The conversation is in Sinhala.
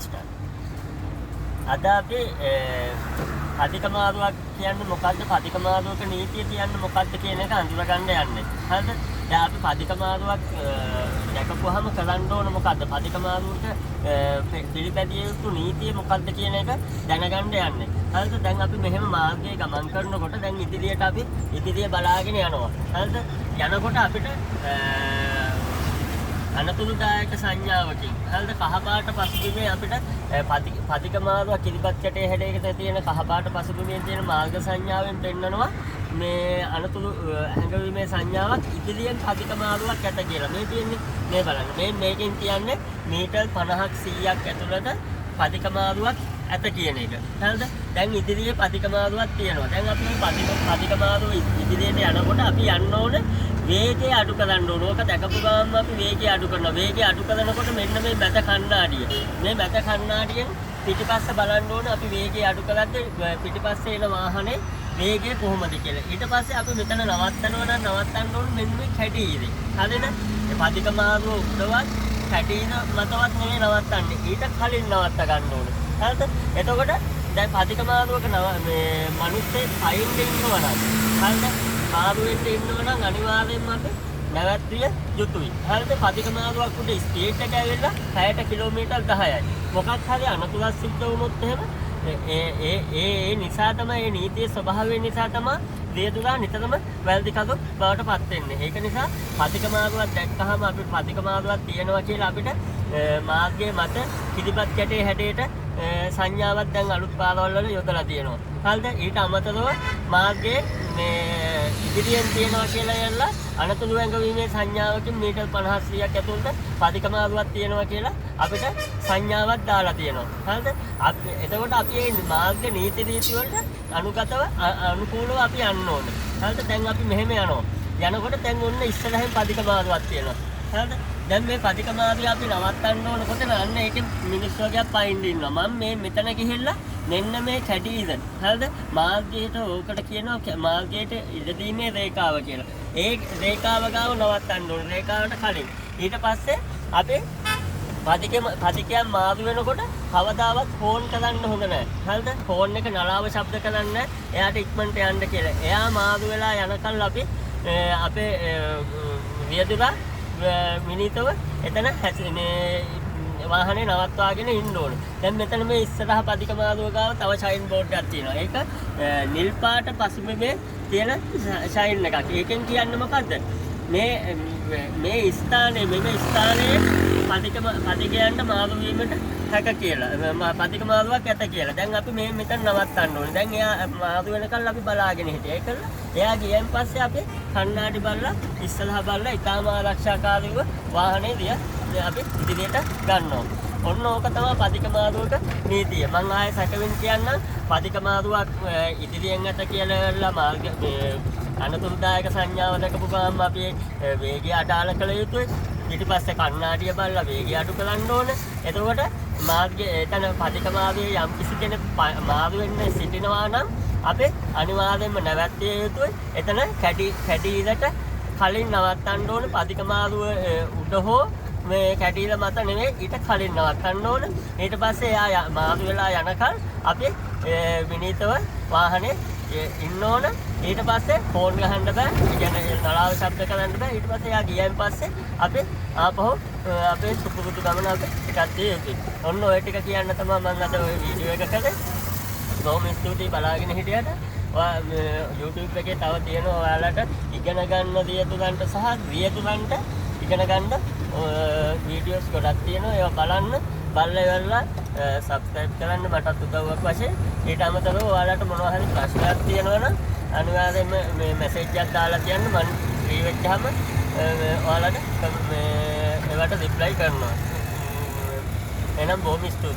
නමස්කාර. අද අපි පදික මාරුවක් කියන්නේ මොකද්ද? පදික මාරුවක නීතිය කියන්නේ මොකද්ද කියන එක අඳුරගන්න යන්නේ. හරිද? දැන් අපි පදික මාරුවක් දැකපුවාම කරන්න ඕන මොකද්ද? පදික මාරුවට පිළිපැදිය යුතු නීතිය මොකද්ද කියන එක දැනගන්න යන්නේ. හරිද? දැන් අපි මෙහෙම මාර්ගයේ ගමන් කරනකොට දැන් ඉදිරියට අපි ඉදිරිය බලාගෙන යනවා. හරිද? යනකොට අපිට අනතුරුදායක සංඥාවකින් හරිද කහපාට පසුබිමේ අපිට පදික මාරුවක් කිරිබත් කැටේ හැඩයකට තියෙන කහපාට පසුබිමේ තියෙන මාර්ග සංඥාවෙන් පෙන්නනවා මේ අනතුරු හැඟවීමේ සංඥාවක් ඉදිරියෙන් පදික මාරුවක් ඇත කියලා. මේ තියෙන්නේ මේ බලන්න. මේකෙන් කියන්නේ මීටර් 50ක් 100ක් ඇතුළත පදික මාරුවක් ඇත කියන එක. හරිද? දැන් ඉදිරියේ පදික මාරුවක් තියෙනවා. දැන් අපි පදික මාරුව ඉදිරියට යනකොට අපි යන්න ඕනේ වේගය අඩු කරන්න ඕන. ඕක දැකපු ගමන් අපි වේගය අඩු කරනවා. වේගය අඩු කරනකොට මෙන්න මේ මැද කණ්ණාඩිය. මේ මැද කණ්ණාඩියෙන් පිටිපස්ස බලන්න ඕන අපි වේගය අඩු කරද්දී පිටිපස්සේ එන වාහනේ වේගය කොහොමද කියලා. ඊට පස්සේ අපි මෙතන නවත්තනවා නම් නවත්තන්න ඕන මෙන්න මේ කැටීරේ. හරිද? මේ පදික මාරුව උඩවත් කැටීර මතවත් නෙවෙයි නවත්තන්නේ. ඊට කලින් නවත්ත ගන්න ඕන. හරිද? එතකොට දැන් පදික මාරුවක මේ මිනිස්සේ පයින් ඉන්නවා නම් හරිද? මාරුවෙන් ඉන්නවා නම් අනිවාර්යෙන්ම අපි නැවැත්විය යුතුයි. හරිද? පදික මාරුවක් උඩ ස්පීඩ් එක ඇවිල්ලා 60 කිලෝමීටර් 10යි. මොකක් හරි අනතුරක් සිද්ධ වුණොත් එහෙම ඒ නිසා තමයි මේ නීතියේ ස්වභාවය නිසා තමයි දේතුලා නිතරම වැරදි කඳු බවට පත් වෙන්නේ. ඒක නිසා පදික මාරුවක් දැක්කහම අපි පදික මාරුවක් තියෙනවා කියලා අපිට මාර්ගයේ මත කිරිබත් කැටේ හැඩයට සංඥාවක් දැන් අලුත් පාරවල් වල යොදලා තියෙනවා. හරිද? ඊට අමතරව මාර්ගයේ මේ ඉදිරියෙන් තියෙනවා කියලා යල්ලා අනතුරු වැංගවීමේ සංඥාවකින් මීටර් 50 100ක් ඇතුළත පදික මාරුවක් තියෙනවා කියලා අපිට සංඥාවක් දාලා තියෙනවා. හරිද? එතකොට අපි මේ මාර්ග නීති රීති වලට අනුගතව අනුකූලව අපි යන්න ඕනේ. හරිද? දැන් අපි මෙහෙම යනවා. යනකොට දැන් ඔන්න ඉස්සරහින් පදික මාරුවක් තියෙනවා. හරිද? දැන් මේ පදික මාරුව අපි නවත්තන්න ඕන කොතන අන්න ඒකෙන් මිනිස්සු වගේක් පයින් ඉන්නවා. මම මේ මෙතන ගිහිල්ලා මෙන්න මේ කැඩීද හරිද මාර්ගයට ඕකට කියනවා මාර්ගයට ඉදීමේ රේඛාව කියලා. ඒ රේඛාව ගාව නවත්තන්න ඕන රේඛාවට කලින්. ඊට පස්සේ අපි පදිකයන් මාරු වෙනකොට කවදාවත් ෆෝන් කරන්න හොඳ නැහැ. හරිද? ෆෝන් එක නලාව ශබ්ද කරන්න එයාට ඉක්මනට යන්න කියලා. එයා මාරු වෙලා යනකල් අපි අපේ වියදුලා මිනිතව එතන මේ වාහනේ නවත්වාගෙන ඉන්න ඕනේ. දැන් මෙතන මේ ඉස්සරහ පදික මාරුව ගාව තව ෂයින් බෝඩ් එකක් තියෙනවා. ඒක නිල් පාට පසුබිමේ තියෙන ෂයින් එකක්. ඒකෙන් කියන්නේ මොකද්ද? මේ ස්ථානයේ පදිකයන්ට මාරු වීමට හැක කියලා. පදික මාරුවක් ඇත කියලා. දැන් අපි මේ මෙතන නවත්තන්න ඕනේ. දැන් එයා මාරු වෙනකල් අපි බලාගෙන හිටියා. ඒකල එයා ගියන් පස්සේ අපි කණ්ණාඩි බලලා ඉස්සරහ බලලා ඊටාම ආරක්ෂාකාරීව වාහනේ අපි ඉදිරියට ගන්නවා. ඔන්න ඕක තමයි පදික මාරුවක නීතිය. මම ආයෙ සැකෙමින් කියන්නම් පදික මාරුවක් ඉදිරියෙන් ඇත කියලා මාර්ග අනතුරුදායක සංඥාව දැකපු ගමන් අපි වේගය අඩාල කළ යුතුයි. ඊට පස්සේ කණ්ණාඩිය බලලා වේගය අඩු කරන්න ඕනේ. එතකොට මාර්ගයේ එතන පදික මාරුවේ යම් කිසි කෙනෙක් මාරු වෙන්න සිටිනවා නම් අපි අනිවාර්යයෙන්ම නැවැත්විය යුතුයි. එතන කැඩීලට කලින් නවත්තන්න ඕනේ. පදික මාරුව උඩ හෝ මේ කැඩීල මත නෙවෙයි ඊට කලින් නවත්තන්න ඕනේ. ඊට පස්සේ එයා මාරු වෙලා යනකල් අපි විනීතව වාහනේ ඉන්න ඕන. ඊට පස්සේ ෆෝන් ගහන්න බෑ. ඒ කියන්නේ නලාව ශබ්ද කරන්න බෑ. ඊට පස්සේ එයා ගියන් පස්සේ අපි ආපහු අපේ සුපුරුදු ගමන අපි ටිකක් යුතුයි. ඔන්න ඔය ටික කියන්න තමයි මම අද ඔය වීඩියෝ එක කළේ. බොහොම ස්තුතියි බලාගෙන හිටියට. YouTube එකේ තව තියෙනවා ඔයාලට ඉගෙන ගන්න දියතුලන්ට සහ දියතුලන්ට ඉගෙන ගන්න වීඩියෝස් ගොඩක් තියෙනවා. ඒවා බලන්න. බලලා ඉවරලා සබ්ස්ක්‍රයිබ් කරන්න මටත් උදව්වක් වශයෙන්. ඊට අමතරව ඔයාලට මොනවා හරි ප්‍රශ්නයක් තියෙනවා නම් අනිවාර්යයෙන්ම මේ මැසේජ් එකක් දාලා තියන්න. මම ෆ්‍රී වෙච්චාම ඔයාලට ඒවට රිප්ලයි කරනවා. එහෙනම් බොහොම ස්තුතියි.